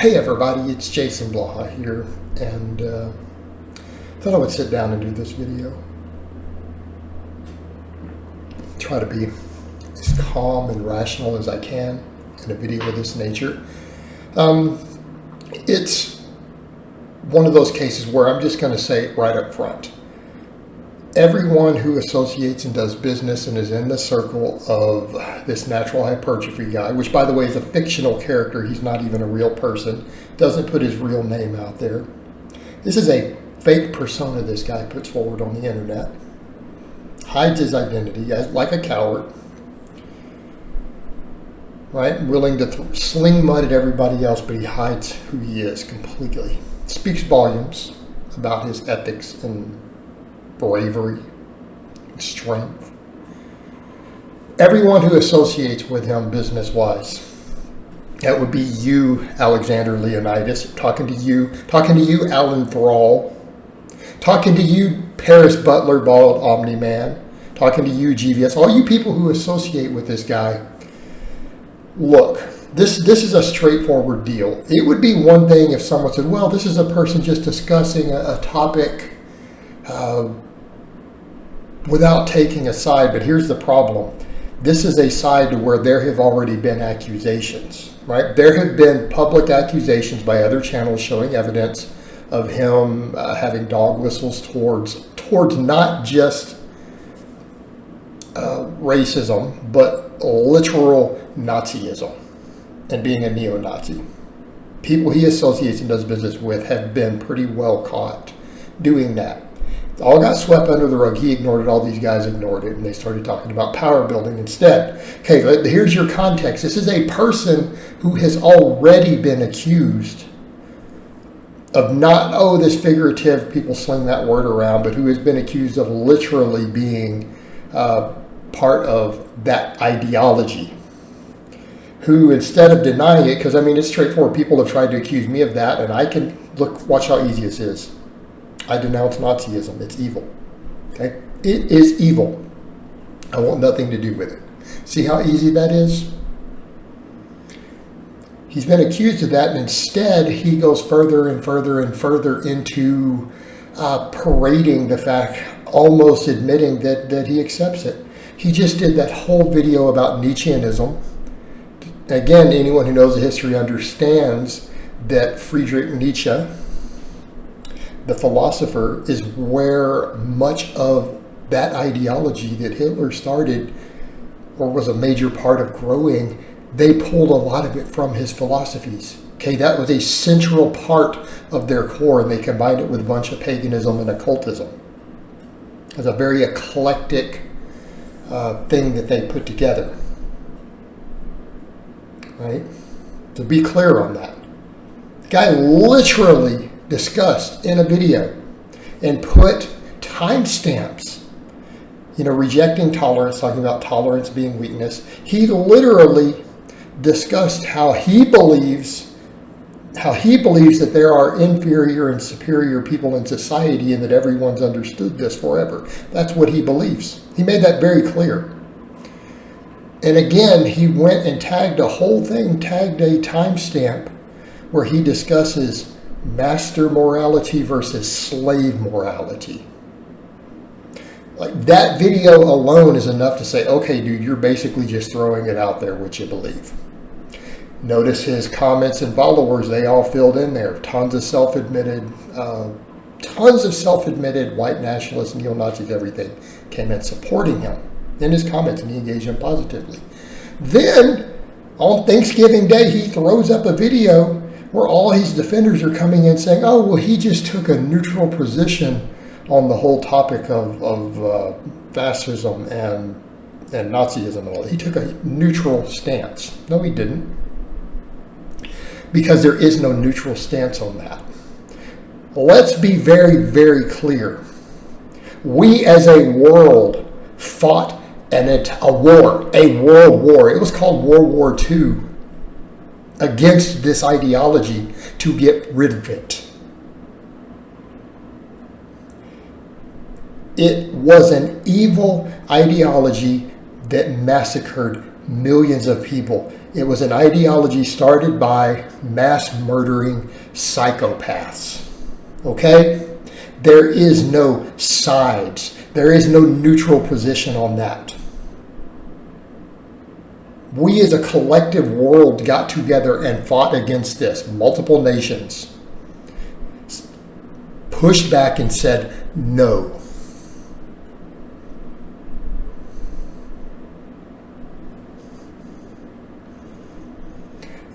Hey everybody, it's Jason Blaha here, and thought I would sit down and do this video. Try to be as calm and rational as I can in a video of this nature. It's one of those cases where I'm just going to say it right up front. Everyone who associates and does business and is in the circle of this natural hypertrophy guy, which by the way is a fictional character, he's not even a real person, doesn't put his real name out there. This is a fake persona this guy puts forward on the internet. Hides his identity like a coward, right? Willing to sling mud at everybody else, but he hides who he is completely. Speaks volumes about his ethics and bravery, strength. Everyone who associates with him business-wise, that would be you, Alexander Leonidas, talking to you, Alan Thrall, talking to you, Paris Butler, Bald Omni-Man, talking to you, GVS, all you people who associate with this guy. Look, this is a straightforward deal. It would be one thing if someone said, well, this is a person just discussing a topic without taking a side, but here's the problem. This is a side to where there have already been accusations, right? There have been public accusations by other channels showing evidence of him having dog whistles towards not just racism, but literal Nazism and being a neo-Nazi. People he associates and does business with have been pretty well caught doing that. All got swept under the rug. He ignored it. All these guys ignored it, and they started talking about power building instead. Okay, here's your context. This is a person who has already been accused of not, this figurative, people sling that word around, but who has been accused of literally being part of that ideology. Who, instead of denying it, because I mean, it's straightforward. People have tried to accuse me of that, and I can, watch how easy this is. I denounce Nazism. It's evil. Okay? It is evil. I want nothing to do with it. See how easy that is? He's been accused of that, and instead he goes further and further and further into parading the fact, almost admitting that he accepts it. He just did that whole video about Nietzscheanism. Again, anyone who knows the history understands that Friedrich Nietzsche, the philosopher, is where much of that ideology that Hitler started or was a major part of growing, they pulled a lot of it from his philosophies. Okay, that was a central part of their core, and they combined it with a bunch of paganism and occultism. It's a very eclectic thing that they put together. Right? To be clear on that. The guy literally discussed in a video and put timestamps, rejecting tolerance, talking about tolerance being weakness. He literally discussed how he believes that there are inferior and superior people in society and that everyone's understood this forever. That's what he believes. He made that very clear. And again, he went and tagged a whole thing, tagged a timestamp where he discusses master morality versus slave morality. Like, that video alone is enough to say, okay, dude, you're basically just throwing it out there, what you believe. Notice his comments and followers, they all filled in there. Tons of self-admitted white nationalists, neo-Nazis, everything came in supporting him in his comments, and he engaged them positively. Then, on Thanksgiving Day, he throws up a video where all his defenders are coming in saying, he just took a neutral position on the whole topic of fascism and Nazism and all. He took a neutral stance. No, he didn't. Because there is no neutral stance on that. Let's be very, very clear. We as a world fought a world war. It was called World War II against this ideology to get rid of it. It was an evil ideology that massacred millions of people. It was an ideology started by mass murdering psychopaths. Okay? There is no sides. There is no neutral position on that. We as a collective world got together and fought against this. Multiple nations pushed back and said no.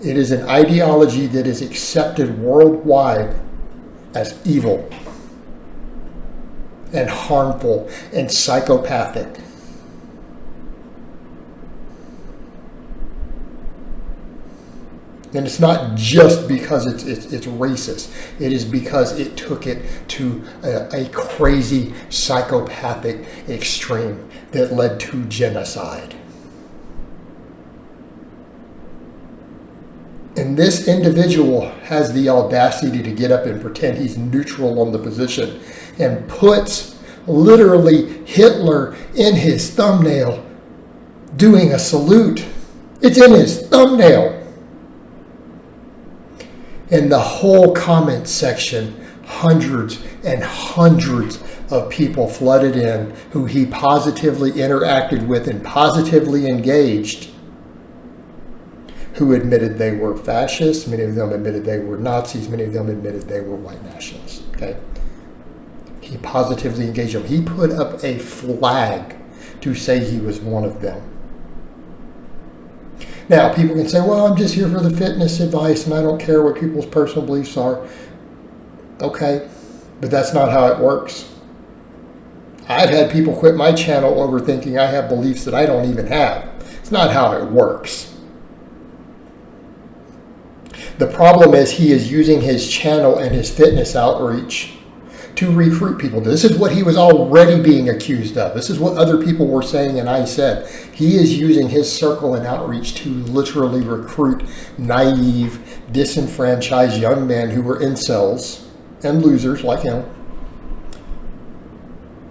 It is an ideology that is accepted worldwide as evil and harmful and psychopathic. And it's not just because it's racist. It is because it took it to a crazy psychopathic extreme that led to genocide. And this individual has the audacity to get up and pretend he's neutral on the position and puts literally Hitler in his thumbnail doing a salute. It's in his thumbnail. In the whole comment section, hundreds and hundreds of people flooded in who he positively interacted with and positively engaged, who admitted they were fascists. Many of them admitted they were Nazis. Many of them admitted they were white nationalists. Okay? He positively engaged them. He put up a flag to say he was one of them. Now, people can say, well, I'm just here for the fitness advice and I don't care what people's personal beliefs are. Okay, but that's not how it works. I've had people quit my channel over thinking I have beliefs that I don't even have. It's not how it works. The problem is he is using his channel and his fitness outreach to recruit people. This is what he was already being accused of. This is what other people were saying and I said. He is using his circle and outreach to literally recruit naive, disenfranchised young men who were incels and losers like him.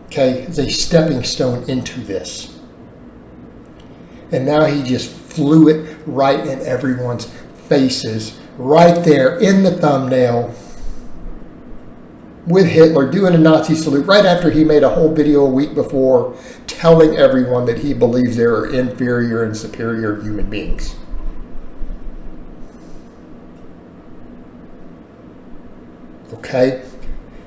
Okay, as a stepping stone into this. And now he just flew it right in everyone's faces, right there in the thumbnail, with Hitler doing a Nazi salute right after he made a whole video a week before telling everyone that he believes there are inferior and superior human beings. Okay?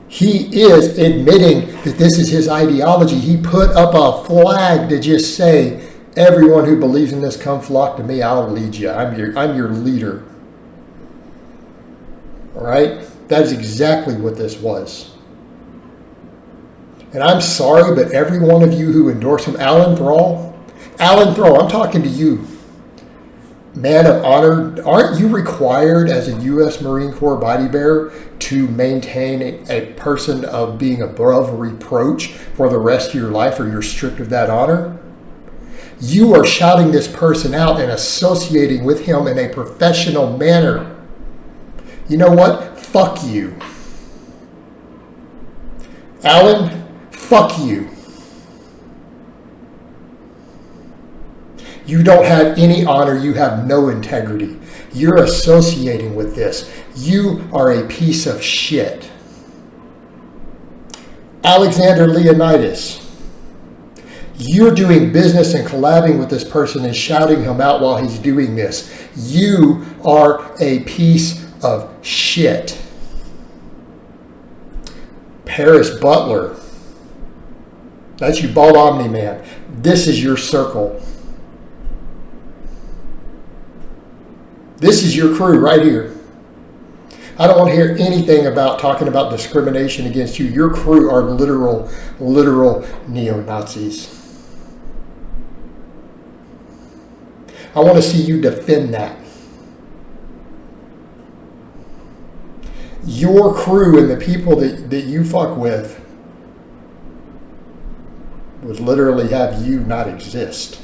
He is admitting that this is his ideology. He put up a flag to just say, everyone who believes in this, come flock to me, I'll lead you. I'm your leader. All right? That is exactly what this was. And I'm sorry, but every one of you who endorse him, Alan Thrall, I'm talking to you. Man of honor, aren't you required as a U.S. Marine Corps body bearer to maintain a person of being above reproach for the rest of your life, or you're stripped of that honor? You are shouting this person out and associating with him in a professional manner. You know what? Fuck you. Alan, fuck you. You don't have any honor. You have no integrity. You're associating with this. You are a piece of shit. Alexander Leonidas, you're doing business and collabing with this person and shouting him out while he's doing this. You are a piece of shit. Paris Butler, that's you, Bald Omni Man. This is your circle. This is your crew right here. I don't want to hear anything about talking about discrimination against you. Your crew are literal neo-Nazis. I want to see you defend that. Your crew and the people that you fuck with would literally have you not exist.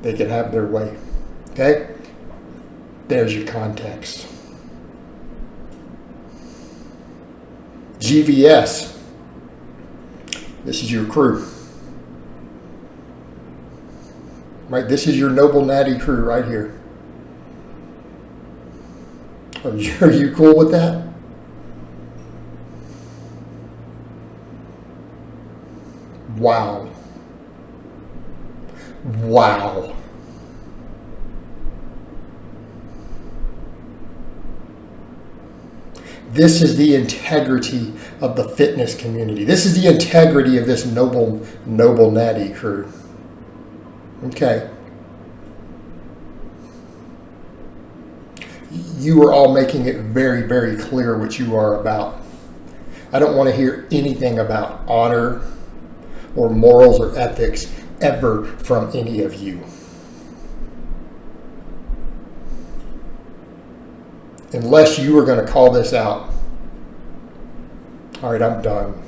They could have their way. Okay? There's your context. GVS. This is your crew. Right? This is your noble natty crew right here. Are you cool with that? Wow. Wow. This is the integrity of the fitness community. This is the integrity of this noble Natty crew. Okay. You are all making it very, very clear what you are about. I don't want to hear anything about honor or morals or ethics ever from any of you. Unless you are going to call this out. All right, I'm done.